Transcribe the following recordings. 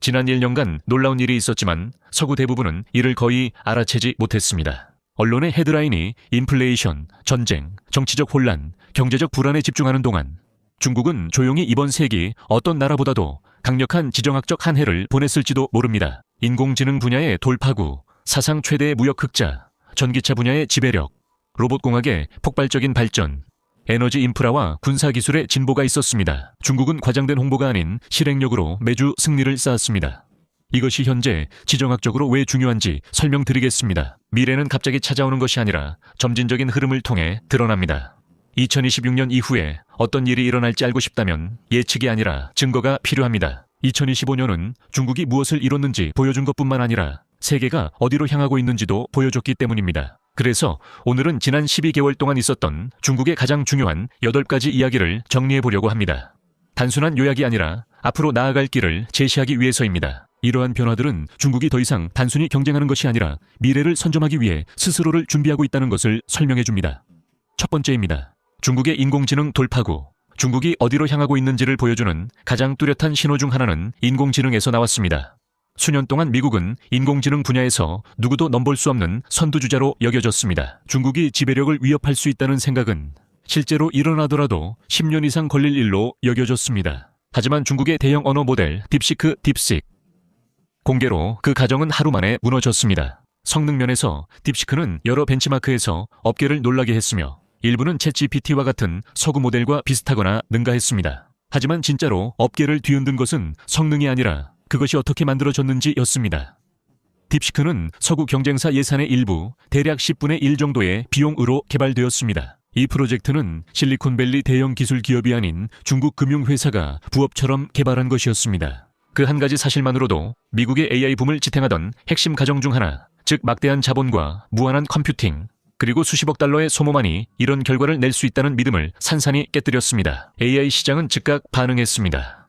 지난 1년간 놀라운 일이 있었지만 서구 대부분은 이를 거의 알아채지 못했습니다. 언론의 헤드라인이 인플레이션, 전쟁, 정치적 혼란, 경제적 불안에 집중하는 동안 중국은 조용히 이번 세기 어떤 나라보다도 강력한 지정학적 한 해를 보냈을지도 모릅니다. 인공지능 분야의 돌파구, 사상 최대의 무역 흑자, 전기차 분야의 지배력, 로봇공학의 폭발적인 발전, 에너지 인프라와 군사기술의 진보가 있었습니다. 중국은 과장된 홍보가 아닌 실행력으로 매주 승리를 쌓았습니다. 이것이 현재 지정학적으로 왜 중요한지 설명드리겠습니다. 미래는 갑자기 찾아오는 것이 아니라 점진적인 흐름을 통해 드러납니다. 2026년 이후에 어떤 일이 일어날지 알고 싶다면 예측이 아니라 증거가 필요합니다. 2025년은 중국이 무엇을 이뤘는지 보여준 것뿐만 아니라 세계가 어디로 향하고 있는지도 보여줬기 때문입니다. 그래서 오늘은 지난 12개월 동안 있었던 중국의 가장 중요한 8가지 이야기를 정리해보려고 합니다. 단순한 요약이 아니라 앞으로 나아갈 길을 제시하기 위해서입니다. 이러한 변화들은 중국이 더 이상 단순히 경쟁하는 것이 아니라 미래를 선점하기 위해 스스로를 준비하고 있다는 것을 설명해줍니다. 첫 번째입니다. 중국의 인공지능 돌파구. 중국이 어디로 향하고 있는지를 보여주는 가장 뚜렷한 신호 중 하나는 인공지능에서 나왔습니다. 수년 동안 미국은 인공지능 분야에서 누구도 넘볼 수 없는 선두주자로 여겨졌습니다. 중국이 지배력을 위협할 수 있다는 생각은 실제로 일어나더라도 10년 이상 걸릴 일로 여겨졌습니다. 하지만 중국의 대형 언어 모델 딥시크 딥식 공개로 그 가정은 하루 만에 무너졌습니다. 성능 면에서 딥시크는 여러 벤치마크에서 업계를 놀라게 했으며 일부는 챗GPT와 같은 서구 모델과 비슷하거나 능가했습니다. 하지만 진짜로 업계를 뒤흔든 것은 성능이 아니라 그것이 어떻게 만들어졌는지였습니다. 딥시크는 서구 경쟁사 예산의 일부, 대략 10분의 1 정도의 비용으로 개발되었습니다. 이 프로젝트는 실리콘밸리 대형 기술 기업이 아닌 중국 금융회사가 부업처럼 개발한 것이었습니다. 그 한 가지 사실만으로도 미국의 AI 붐을 지탱하던 핵심 가정 중 하나, 즉 막대한 자본과 무한한 컴퓨팅, 그리고 수십억 달러의 소모만이 이런 결과를 낼 수 있다는 믿음을 산산이 깨뜨렸습니다. AI 시장은 즉각 반응했습니다.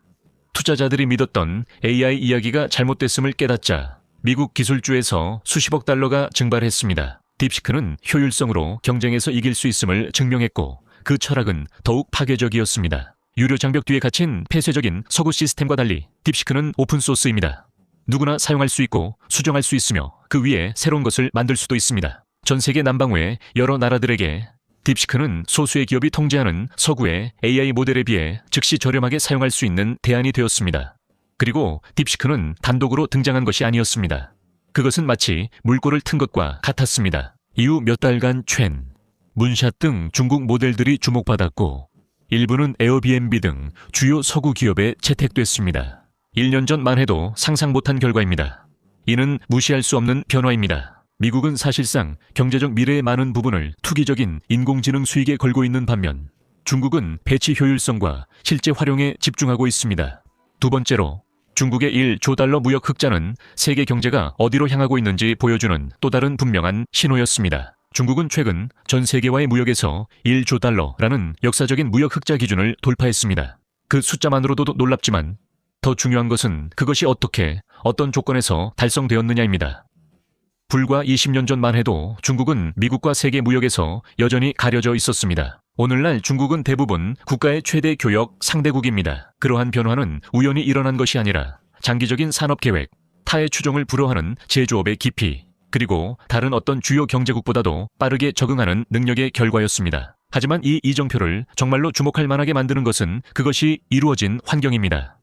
투자자들이 믿었던 AI 이야기가 잘못됐음을 깨닫자 미국 기술주에서 수십억 달러가 증발했습니다. 딥시크는 효율성으로 경쟁에서 이길 수 있음을 증명했고 그 철학은 더욱 파괴적이었습니다. 유료 장벽 뒤에 갇힌 폐쇄적인 서구 시스템과 달리 딥시크는 오픈소스입니다. 누구나 사용할 수 있고 수정할 수 있으며 그 위에 새로운 것을 만들 수도 있습니다. 전 세계 남방외 여러 나라들에게 딥시크는 소수의 기업이 통제하는 서구의 AI 모델에 비해 즉시 저렴하게 사용할 수 있는 대안이 되었습니다. 그리고 딥시크는 단독으로 등장한 것이 아니었습니다. 그것은 마치 물꼬를 튼 것과 같았습니다. 이후 몇 달간 챈, 문샷 등 중국 모델들이 주목받았고 일부는 에어비앤비 등 주요 서구 기업에 채택됐습니다. 1년 전만 해도 상상 못한 결과입니다. 이는 무시할 수 없는 변화입니다. 미국은 사실상 경제적 미래의 많은 부분을 투기적인 인공지능 수익에 걸고 있는 반면 중국은 배치 효율성과 실제 활용에 집중하고 있습니다. 두 번째로 중국의 1조 달러 무역 흑자는 세계 경제가 어디로 향하고 있는지 보여주는 또 다른 분명한 신호였습니다. 중국은 최근 전 세계와의 무역에서 1조 달러라는 역사적인 무역 흑자 기준을 돌파했습니다. 그 숫자만으로도 놀랍지만 더 중요한 것은 그것이 어떻게, 어떤 조건에서 달성되었느냐입니다. 불과 20년 전만 해도 중국은 미국과 세계 무역에서 여전히 가려져 있었습니다. 오늘날 중국은 대부분 국가의 최대 교역 상대국입니다. 그러한 변화는 우연히 일어난 것이 아니라 장기적인 산업계획, 타의 추종을 불허하는 제조업의 깊이, 그리고 다른 어떤 주요 경제국보다도 빠르게 적응하는 능력의 결과였습니다. 하지만 이 이정표를 정말로 주목할 만하게 만드는 것은 그것이 이루어진 환경입니다.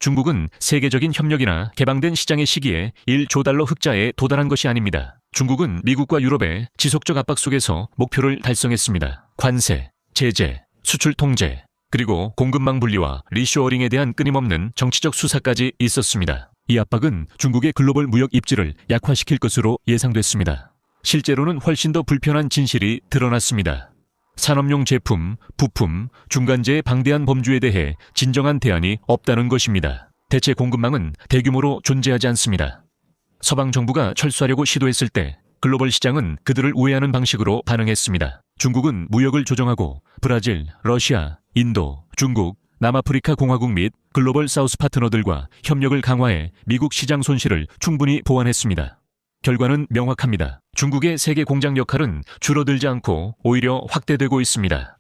중국은 세계적인 협력이나 개방된 시장의 시기에 1조 달러 흑자에 도달한 것이 아닙니다. 중국은 미국과 유럽의 지속적 압박 속에서 목표를 달성했습니다. 관세, 제재, 수출 통제, 그리고 공급망 분리와 리쇼어링에 대한 끊임없는 정치적 수사까지 있었습니다. 이 압박은 중국의 글로벌 무역 입지를 약화시킬 것으로 예상됐습니다. 실제로는 훨씬 더 불편한 진실이 드러났습니다. 산업용 제품, 부품, 중간재의 방대한 범주에 대해 진정한 대안이 없다는 것입니다. 대체 공급망은 대규모로 존재하지 않습니다. 서방 정부가 철수하려고 시도했을 때 글로벌 시장은 그들을 우회하는 방식으로 반응했습니다. 중국은 무역을 조정하고 브라질, 러시아, 인도, 중국, 남아프리카 공화국 및 글로벌 사우스 파트너들과 협력을 강화해 미국 시장 손실을 충분히 보완했습니다. 결과는 명확합니다. 중국의 세계 공장 역할은 줄어들지 않고 오히려 확대되고 있습니다.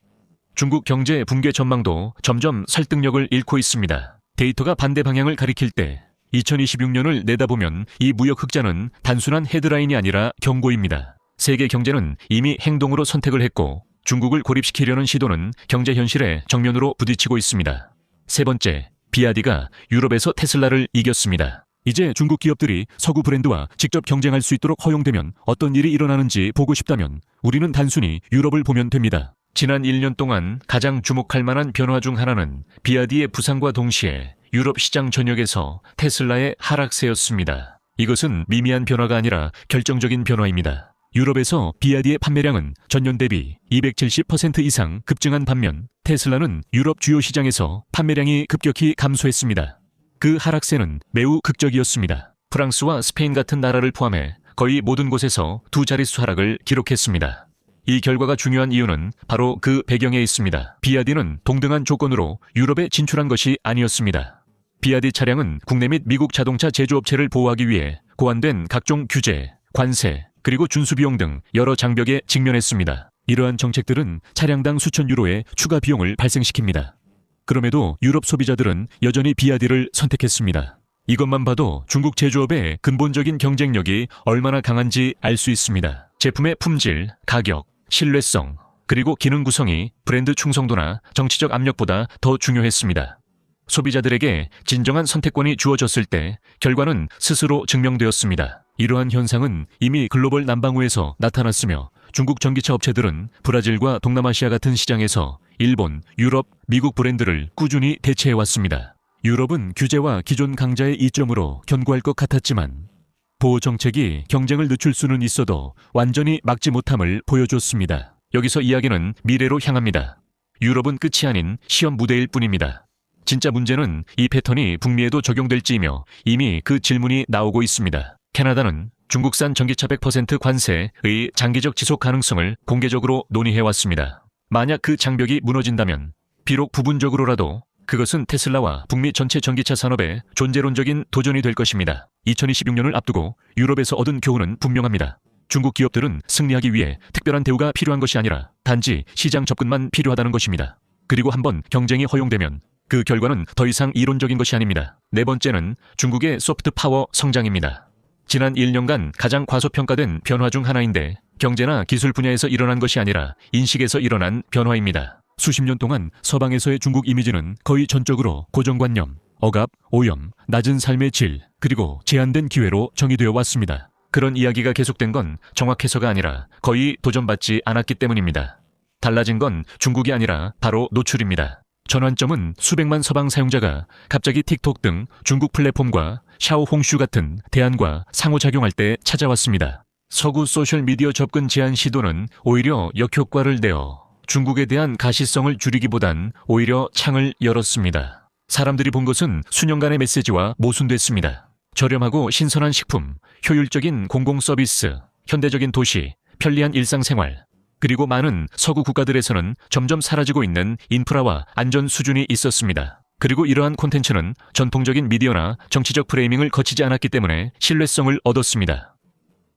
중국 경제 붕괴 전망도 점점 설득력을 잃고 있습니다. 데이터가 반대 방향을 가리킬 때 2026년을 내다보면 이 무역 흑자는 단순한 헤드라인이 아니라 경고입니다. 세계 경제는 이미 행동으로 선택을 했고 중국을 고립시키려는 시도는 경제 현실에 정면으로 부딪히고 있습니다. 세 번째, 비아디가 유럽에서 테슬라를 이겼습니다. 이제 중국 기업들이 서구 브랜드와 직접 경쟁할 수 있도록 허용되면 어떤 일이 일어나는지 보고 싶다면 우리는 단순히 유럽을 보면 됩니다. 지난 1년 동안 가장 주목할 만한 변화 중 하나는 비아디의 부상과 동시에 유럽 시장 전역에서 테슬라의 하락세였습니다. 이것은 미미한 변화가 아니라 결정적인 변화입니다. 유럽에서 비아디의 판매량은 전년 대비 270% 이상 급증한 반면 테슬라는 유럽 주요 시장에서 판매량이 급격히 감소했습니다. 그 하락세는 매우 극적이었습니다. 프랑스와 스페인 같은 나라를 포함해 거의 모든 곳에서 두 자릿수 하락을 기록했습니다. 이 결과가 중요한 이유는 바로 그 배경에 있습니다. 비아디는 동등한 조건으로 유럽에 진출한 것이 아니었습니다. 비아디 차량은 국내 및 미국 자동차 제조업체를 보호하기 위해 고안된 각종 규제, 관세, 그리고 준수비용 등 여러 장벽에 직면했습니다. 이러한 정책들은 차량당 수천 유로의 추가 비용을 발생시킵니다. 그럼에도 유럽 소비자들은 여전히 비아디를 선택했습니다. 이것만 봐도 중국 제조업의 근본적인 경쟁력이 얼마나 강한지 알 수 있습니다. 제품의 품질, 가격, 신뢰성, 그리고 기능 구성이 브랜드 충성도나 정치적 압력보다 더 중요했습니다. 소비자들에게 진정한 선택권이 주어졌을 때 결과는 스스로 증명되었습니다. 이러한 현상은 이미 글로벌 남방우에서 나타났으며 중국 전기차 업체들은 브라질과 동남아시아 같은 시장에서 일본, 유럽, 미국 브랜드를 꾸준히 대체해왔습니다. 유럽은 규제와 기존 강자의 이점으로 견고할 것 같았지만 보호 정책이 경쟁을 늦출 수는 있어도 완전히 막지 못함을 보여줬습니다. 여기서 이야기는 미래로 향합니다. 유럽은 끝이 아닌 시험 무대일 뿐입니다. 진짜 문제는 이 패턴이 북미에도 적용될지이며 이미 그 질문이 나오고 있습니다. 캐나다는 중국산 전기차 100% 관세의 장기적 지속 가능성을 공개적으로 논의해왔습니다. 만약 그 장벽이 무너진다면 비록 부분적으로라도 그것은 테슬라와 북미 전체 전기차 산업의 존재론적인 도전이 될 것입니다. 2026년을 앞두고 유럽에서 얻은 교훈은 분명합니다. 중국 기업들은 승리하기 위해 특별한 대우가 필요한 것이 아니라 단지 시장 접근만 필요하다는 것입니다. 그리고 한번 경쟁이 허용되면 그 결과는 더 이상 이론적인 것이 아닙니다. 네 번째는 중국의 소프트 파워 성장입니다. 지난 1년간 가장 과소평가된 변화 중 하나인데 경제나 기술 분야에서 일어난 것이 아니라 인식에서 일어난 변화입니다. 수십 년 동안 서방에서의 중국 이미지는 거의 전적으로 고정관념, 억압, 오염, 낮은 삶의 질, 그리고 제한된 기회로 정의되어 왔습니다. 그런 이야기가 계속된 건 정확해서가 아니라 거의 도전받지 않았기 때문입니다. 달라진 건 중국이 아니라 바로 노출입니다. 전환점은 수백만 서방 사용자가 갑자기 틱톡 등 중국 플랫폼과 샤오홍슈 같은 대안과 상호작용할 때 찾아왔습니다. 서구 소셜미디어 접근 제한 시도는 오히려 역효과를 내어 중국에 대한 가시성을 줄이기보단 오히려 창을 열었습니다. 사람들이 본 것은 수년간의 메시지와 모순됐습니다. 저렴하고 신선한 식품, 효율적인 공공서비스, 현대적인 도시, 편리한 일상생활, 그리고 많은 서구 국가들에서는 점점 사라지고 있는 인프라와 안전 수준이 있었습니다. 그리고 이러한 콘텐츠는 전통적인 미디어나 정치적 프레이밍을 거치지 않았기 때문에 신뢰성을 얻었습니다.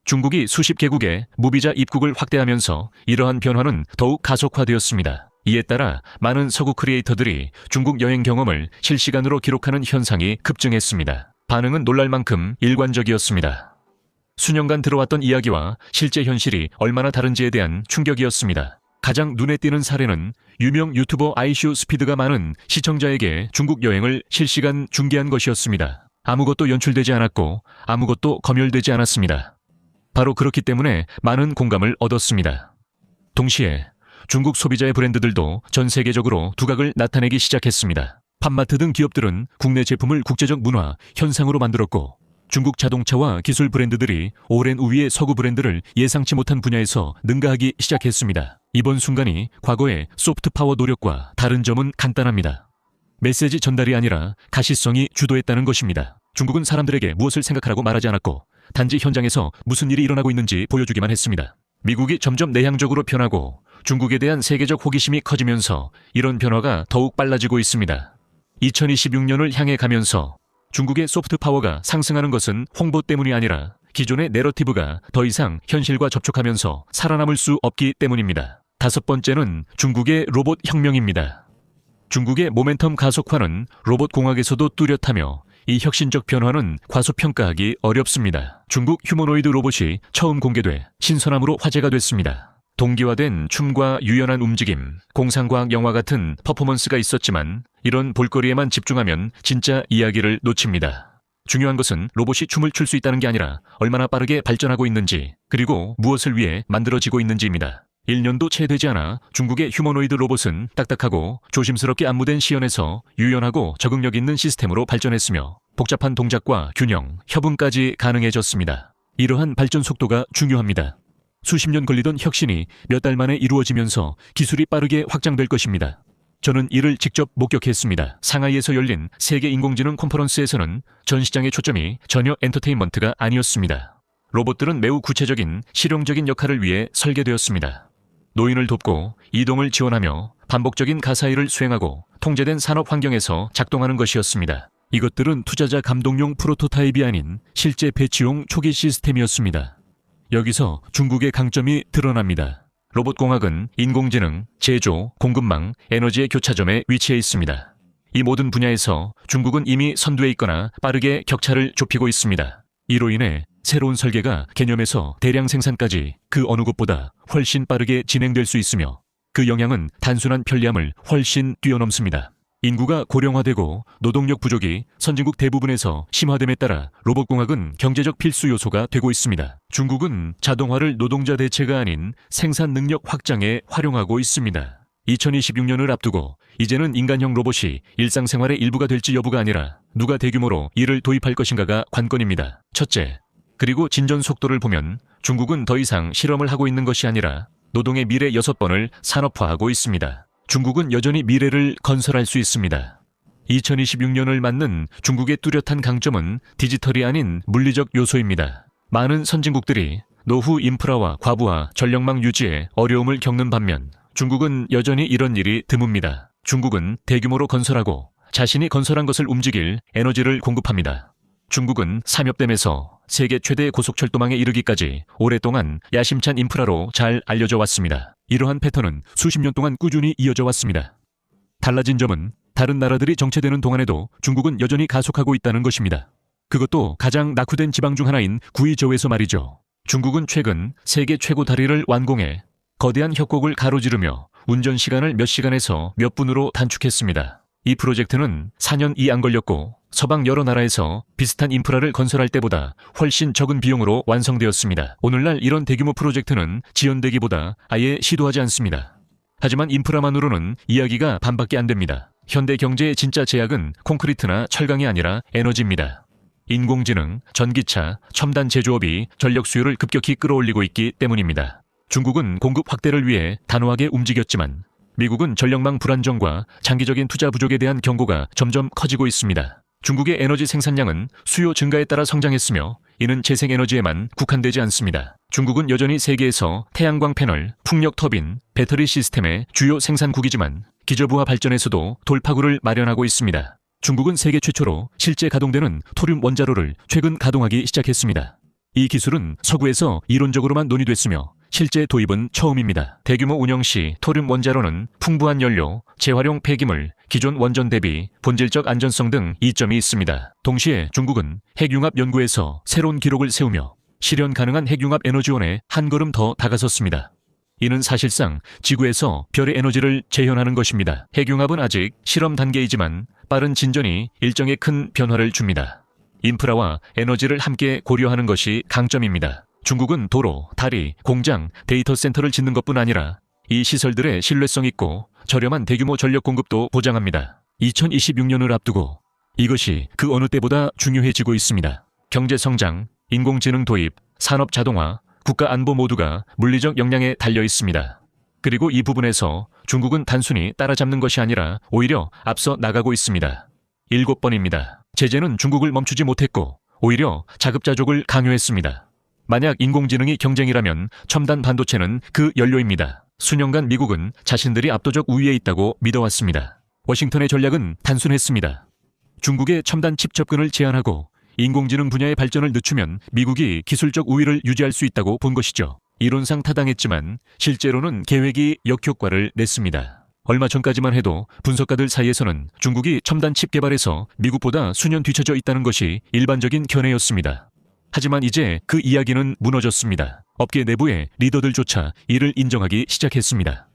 중국이 수십 개국에 무비자 입국을 확대하면서 이러한 변화는 더욱 가속화되었습니다. 이에 따라 많은 서구 크리에이터들이 중국 여행 경험을 실시간으로 기록하는 현상이 급증했습니다. 반응은 놀랄 만큼 일관적이었습니다. 수년간 들어왔던 이야기와 실제 현실이 얼마나 다른지에 대한 충격이었습니다. 가장 눈에 띄는 사례는 유명 유튜버 아이슈 스피드가 많은 시청자에게 중국 여행을 실시간 중계한 것이었습니다. 아무것도 연출되지 않았고 아무것도 검열되지 않았습니다. 바로 그렇기 때문에 많은 공감을 얻었습니다. 동시에 중국 소비자의 브랜드들도 전 세계적으로 두각을 나타내기 시작했습니다. 팜마트 등 기업들은 국내 제품을 국제적 문화, 현상으로 만들었고 중국 자동차와 기술 브랜드들이 오랜 우위의 서구 브랜드를 예상치 못한 분야에서 능가하기 시작했습니다. 이번 순간이 과거의 소프트 파워 노력과 다른 점은 간단합니다. 메시지 전달이 아니라 가시성이 주도했다는 것입니다. 중국은 사람들에게 무엇을 생각하라고 말하지 않았고 단지 현장에서 무슨 일이 일어나고 있는지 보여주기만 했습니다. 미국이 점점 내향적으로 변하고 중국에 대한 세계적 호기심이 커지면서 이런 변화가 더욱 빨라지고 있습니다. 2026년을 향해 가면서 중국의 소프트 파워가 상승하는 것은 홍보 때문이 아니라 기존의 내러티브가 더 이상 현실과 접촉하면서 살아남을 수 없기 때문입니다. 다섯 번째는 중국의 로봇 혁명입니다. 중국의 모멘텀 가속화는 로봇 공학에서도 뚜렷하며 이 혁신적 변화는 과소평가하기 어렵습니다. 중국 휴머노이드 로봇이 처음 공개돼 신선함으로 화제가 됐습니다. 동기화된 춤과 유연한 움직임, 공상과학 영화 같은 퍼포먼스가 있었지만 이런 볼거리에만 집중하면 진짜 이야기를 놓칩니다. 중요한 것은 로봇이 춤을 출 수 있다는 게 아니라 얼마나 빠르게 발전하고 있는지, 그리고 무엇을 위해 만들어지고 있는지입니다. 1년도 채 되지 않아 중국의 휴머노이드 로봇은 딱딱하고 조심스럽게 안무된 시연에서 유연하고 적응력 있는 시스템으로 발전했으며 복잡한 동작과 균형, 협응까지 가능해졌습니다. 이러한 발전 속도가 중요합니다. 수십 년 걸리던 혁신이 몇 달 만에 이루어지면서 기술이 빠르게 확장될 것입니다. 저는 이를 직접 목격했습니다. 상하이에서 열린 세계 인공지능 컨퍼런스에서는 전 시장의 초점이 전혀 엔터테인먼트가 아니었습니다. 로봇들은 매우 구체적인 실용적인 역할을 위해 설계되었습니다. 노인을 돕고 이동을 지원하며 반복적인 가사일을 수행하고 통제된 산업 환경에서 작동하는 것이었습니다. 이것들은 투자자 감동용 프로토타입이 아닌 실제 배치용 초기 시스템이었습니다. 여기서 중국의 강점이 드러납니다. 로봇공학은 인공지능, 제조, 공급망, 에너지의 교차점에 위치해 있습니다. 이 모든 분야에서 중국은 이미 선두에 있거나 빠르게 격차를 좁히고 있습니다. 이로 인해 새로운 설계가 개념에서 대량 생산까지 그 어느 곳보다 훨씬 빠르게 진행될 수 있으며 그 영향은 단순한 편리함을 훨씬 뛰어넘습니다. 인구가 고령화되고 노동력 부족이 선진국 대부분에서 심화됨에 따라 로봇공학은 경제적 필수 요소가 되고 있습니다. 중국은 자동화를 노동자 대체가 아닌 생산 능력 확장에 활용하고 있습니다. 2026년을 앞두고 이제는 인간형 로봇이 일상생활의 일부가 될지 여부가 아니라 누가 대규모로 이를 도입할 것인가가 관건입니다. 첫째, 그리고 진전 속도를 보면 중국은 더 이상 실험을 하고 있는 것이 아니라 노동의 미래 6번을 산업화하고 있습니다. 중국은 여전히 미래를 건설할 수 있습니다. 2026년을 맞는 중국의 뚜렷한 강점은 디지털이 아닌 물리적 요소입니다. 많은 선진국들이 노후 인프라와 과부하, 전력망 유지에 어려움을 겪는 반면 중국은 여전히 이런 일이 드뭅니다. 중국은 대규모로 건설하고 자신이 건설한 것을 움직일 에너지를 공급합니다. 중국은 삼엽댐에서 세계 최대 고속철도망에 이르기까지 오랫동안 야심찬 인프라로 잘 알려져 왔습니다. 이러한 패턴은 수십 년 동안 꾸준히 이어져 왔습니다. 달라진 점은 다른 나라들이 정체되는 동안에도 중국은 여전히 가속하고 있다는 것입니다. 그것도 가장 낙후된 지방 중 하나인 구이저우에서 말이죠. 중국은 최근 세계 최고 다리를 완공해 거대한 협곡을 가로지르며 운전 시간을 몇 시간에서 몇 분으로 단축했습니다. 이 프로젝트는 4년이 안 걸렸고 서방 여러 나라에서 비슷한 인프라를 건설할 때보다 훨씬 적은 비용으로 완성되었습니다. 오늘날 이런 대규모 프로젝트는 지연되기보다 아예 시도하지 않습니다. 하지만 인프라만으로는 이야기가 반밖에 안 됩니다. 현대 경제의 진짜 제약은 콘크리트나 철강이 아니라 에너지입니다. 인공지능, 전기차, 첨단 제조업이 전력 수요를 급격히 끌어올리고 있기 때문입니다. 중국은 공급 확대를 위해 단호하게 움직였지만 미국은 전력망 불안정과 장기적인 투자 부족에 대한 경고가 점점 커지고 있습니다. 중국의 에너지 생산량은 수요 증가에 따라 성장했으며 이는 재생에너지에만 국한되지 않습니다. 중국은 여전히 세계에서 태양광 패널, 풍력 터빈, 배터리 시스템의 주요 생산국이지만 기저부하 발전에서도 돌파구를 마련하고 있습니다. 중국은 세계 최초로 실제 가동되는 토륨 원자로를 최근 가동하기 시작했습니다. 이 기술은 서구에서 이론적으로만 논의됐으며 실제 도입은 처음입니다. 대규모 운영 시 토륨 원자로는 풍부한 연료, 재활용 폐기물, 기존 원전 대비 본질적 안전성 등 이점이 있습니다. 동시에 중국은 핵융합 연구에서 새로운 기록을 세우며 실현 가능한 핵융합 에너지원에 한 걸음 더 다가섰습니다. 이는 사실상 지구에서 별의 에너지를 재현하는 것입니다. 핵융합은 아직 실험 단계이지만 빠른 진전이 일정의 큰 변화를 줍니다. 인프라와 에너지를 함께 고려하는 것이 강점입니다. 중국은 도로, 다리, 공장, 데이터 센터를 짓는 것뿐 아니라 이 시설들의 신뢰성 있고 저렴한 대규모 전력 공급도 보장합니다. 2026년을 앞두고 이것이 그 어느 때보다 중요해지고 있습니다. 경제 성장, 인공지능 도입, 산업 자동화, 국가 안보 모두가 물리적 역량에 달려 있습니다. 그리고 이 부분에서 중국은 단순히 따라잡는 것이 아니라 오히려 앞서 나가고 있습니다. 7번입니다. 제재는 중국을 멈추지 못했고 오히려 자급자족을 강요했습니다. 만약 인공지능이 경쟁이라면 첨단 반도체는 그 연료입니다. 수년간 미국은 자신들이 압도적 우위에 있다고 믿어왔습니다. 워싱턴의 전략은 단순했습니다. 중국의 첨단 칩 접근을 제한하고 인공지능 분야의 발전을 늦추면 미국이 기술적 우위를 유지할 수 있다고 본 것이죠. 이론상 타당했지만 실제로는 계획이 역효과를 냈습니다. 얼마 전까지만 해도 분석가들 사이에서는 중국이 첨단 칩 개발에서 미국보다 수년 뒤처져 있다는 것이 일반적인 견해였습니다. 하지만 이제 그 이야기는 무너졌습니다. 업계 내부의 리더들조차 이를 인정하기 시작했습니다.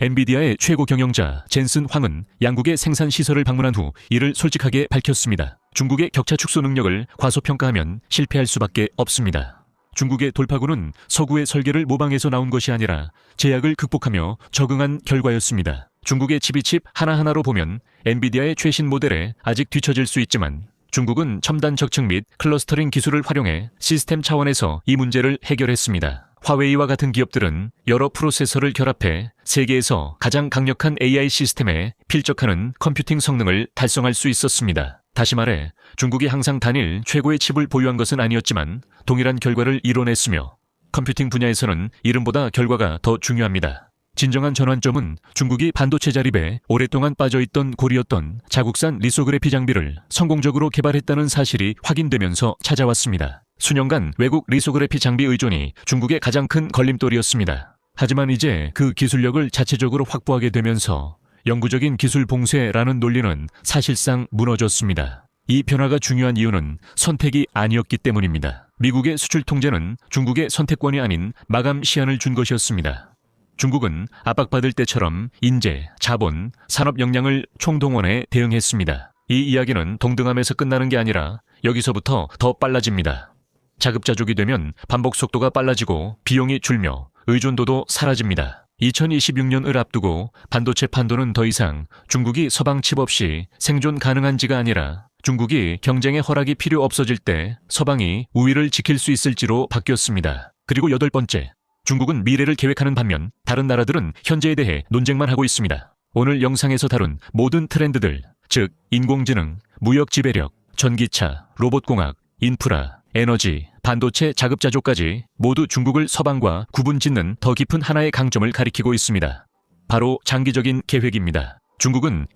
엔비디아의 최고 경영자 젠슨 황은 양국의 생산 시설을 방문한 후 이를 솔직하게 밝혔습니다. 중국의 격차 축소 능력을 과소평가하면 실패할 수밖에 없습니다. 중국의 돌파구는 서구의 설계를 모방해서 나온 것이 아니라 제약을 극복하며 적응한 결과였습니다. 중국의 칩이 하나하나로 보면 엔비디아의 최신 모델에 아직 뒤처질 수 있지만 중국은 첨단 적층 및 클러스터링 기술을 활용해 시스템 차원에서 이 문제를 해결했습니다. 화웨이와 같은 기업들은 여러 프로세서를 결합해 세계에서 가장 강력한 AI 시스템에 필적하는 컴퓨팅 성능을 달성할 수 있었습니다. 다시 말해 중국이 항상 단일 최고의 칩을 보유한 것은 아니었지만 동일한 결과를 이뤄냈으며 컴퓨팅 분야에서는 이름보다 결과가 더 중요합니다. 진정한 전환점은 중국이 반도체 자립에 오랫동안 빠져있던 골이었던 자국산 리소그래피 장비를 성공적으로 개발했다는 사실이 확인되면서 찾아왔습니다. 수년간 외국 리소그래피 장비 의존이 중국의 가장 큰 걸림돌이었습니다. 하지만 이제 그 기술력을 자체적으로 확보하게 되면서 영구적인 기술 봉쇄라는 논리는 사실상 무너졌습니다. 이 변화가 중요한 이유는 선택이 아니었기 때문입니다. 미국의 수출 통제는 중국의 선택권이 아닌 마감 시한을 준 것이었습니다. 중국은 압박받을 때처럼 인재, 자본, 산업 역량을 총동원해 대응했습니다. 이 이야기는 동등함에서 끝나는 게 아니라 여기서부터 더 빨라집니다. 자급자족이 되면 반복 속도가 빨라지고 비용이 줄며 의존도도 사라집니다. 2026년을 앞두고 반도체 판도는 더 이상 중국이 서방 칩 없이 생존 가능한지가 아니라 중국이 경쟁의 허락이 필요 없어질 때 서방이 우위를 지킬 수 있을지로 바뀌었습니다. 그리고 8번째, 중국은 미래를 계획하는 반면 다른 나라들은 현재에 대해 논쟁만 하고 있습니다. 오늘 영상에서 다룬 모든 트렌드들, 즉 인공지능, 무역 지배력, 전기차, 로봇공학, 인프라, 에너지, 반도체 자급자족까지 모두 중국을 서방과 구분짓는 더 깊은 하나의 강점을 가리키고 있습니다. 바로 장기적인 계획입니다. 중국은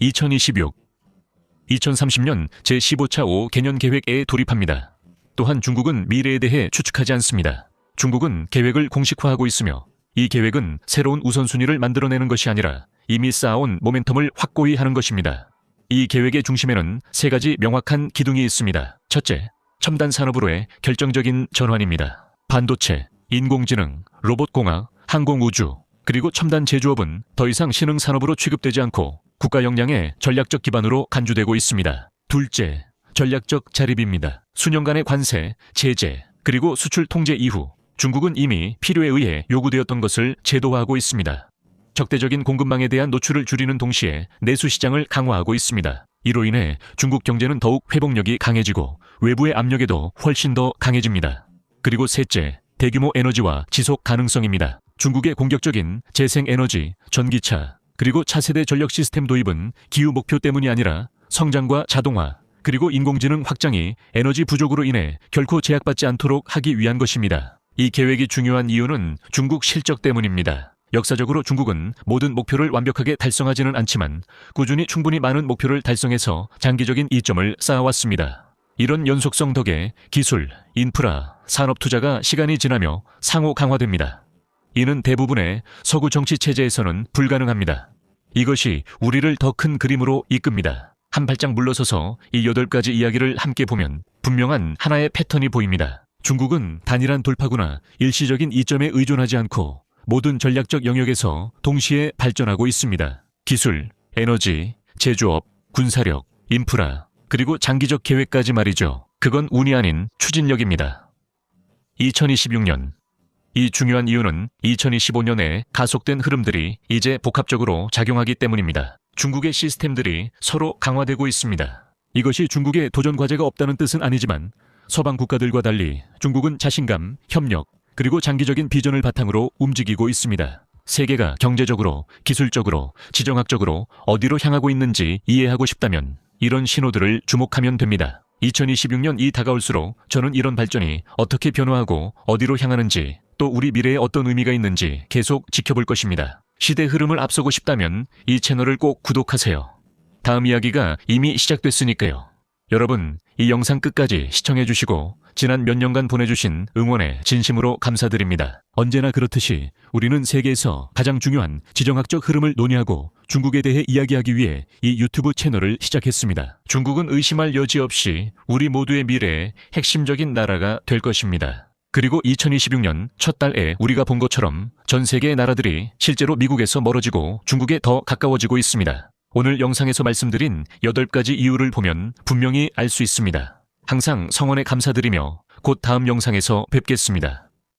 2030년 제15차 5개년 계획에 돌입합니다. 또한 중국은 미래에 대해 추측하지 않습니다. 중국은 계획을 공식화하고 있으며 이 계획은 새로운 우선순위를 만들어내는 것이 아니라 이미 쌓아온 모멘텀을 확고히 하는 것입니다. 이 계획의 중심에는 3가지 명확한 기둥이 있습니다. 첫째, 첨단 산업으로의 결정적인 전환입니다. 반도체, 인공지능, 로봇공학, 항공우주, 그리고 첨단 제조업은 더 이상 신흥 산업으로 취급되지 않고 국가 역량의 전략적 기반으로 간주되고 있습니다. 둘째, 전략적 자립입니다. 수년간의 관세, 제재, 그리고 수출 통제 이후 중국은 이미 필요에 의해 요구되었던 것을 제도화하고 있습니다. 적대적인 공급망에 대한 노출을 줄이는 동시에 내수 시장을 강화하고 있습니다. 이로 인해 중국 경제는 더욱 회복력이 강해지고 외부의 압력에도 훨씬 더 강해집니다. 그리고 셋째, 대규모 에너지와 지속 가능성입니다. 중국의 공격적인 재생에너지, 전기차, 그리고 차세대 전력 시스템 도입은 기후 목표 때문이 아니라 성장과 자동화, 그리고 인공지능 확장이 에너지 부족으로 인해 결코 제약받지 않도록 하기 위한 것입니다. 이 계획이 중요한 이유는 중국 실적 때문입니다. 역사적으로 중국은 모든 목표를 완벽하게 달성하지는 않지만 꾸준히 충분히 많은 목표를 달성해서 장기적인 이점을 쌓아왔습니다. 이런 연속성 덕에 기술, 인프라, 산업 투자가 시간이 지나며 상호 강화됩니다. 이는 대부분의 서구 정치 체제에서는 불가능합니다. 이것이 우리를 더 큰 그림으로 이끕니다. 한 발짝 물러서서 이 8가지 이야기를 함께 보면 분명한 하나의 패턴이 보입니다. 중국은 단일한 돌파구나 일시적인 이점에 의존하지 않고 모든 전략적 영역에서 동시에 발전하고 있습니다. 기술, 에너지, 제조업, 군사력, 인프라, 그리고 장기적 계획까지 말이죠. 그건 운이 아닌 추진력입니다. 2026년. 이 중요한 이유는 2025년에 가속된 흐름들이 이제 복합적으로 작용하기 때문입니다. 중국의 시스템들이 서로 강화되고 있습니다. 이것이 중국에 도전 과제가 없다는 뜻은 아니지만 서방 국가들과 달리 중국은 자신감, 협력, 그리고 장기적인 비전을 바탕으로 움직이고 있습니다. 세계가 경제적으로, 기술적으로, 지정학적으로 어디로 향하고 있는지 이해하고 싶다면 이런 신호들을 주목하면 됩니다. 2026년이 다가올수록 저는 이런 발전이 어떻게 변화하고 어디로 향하는지 또 우리 미래에 어떤 의미가 있는지 계속 지켜볼 것입니다. 시대 흐름을 앞서고 싶다면 이 채널을 꼭 구독하세요. 다음 이야기가 이미 시작됐으니까요. 여러분, 이 영상 끝까지 시청해주시고 지난 몇 년간 보내주신 응원에 진심으로 감사드립니다. 언제나 그렇듯이 우리는 세계에서 가장 중요한 지정학적 흐름을 논의하고 중국에 대해 이야기하기 위해 이 유튜브 채널을 시작했습니다. 중국은 의심할 여지 없이 우리 모두의 미래의 핵심적인 나라가 될 것입니다. 그리고 2026년 첫 달에 우리가 본 것처럼 전 세계의 나라들이 실제로 미국에서 멀어지고 중국에 더 가까워지고 있습니다. 오늘 영상에서 말씀드린 8가지 이유를 보면 분명히 알 수 있습니다. 항상 성원에 감사드리며 곧 다음 영상에서 뵙겠습니다.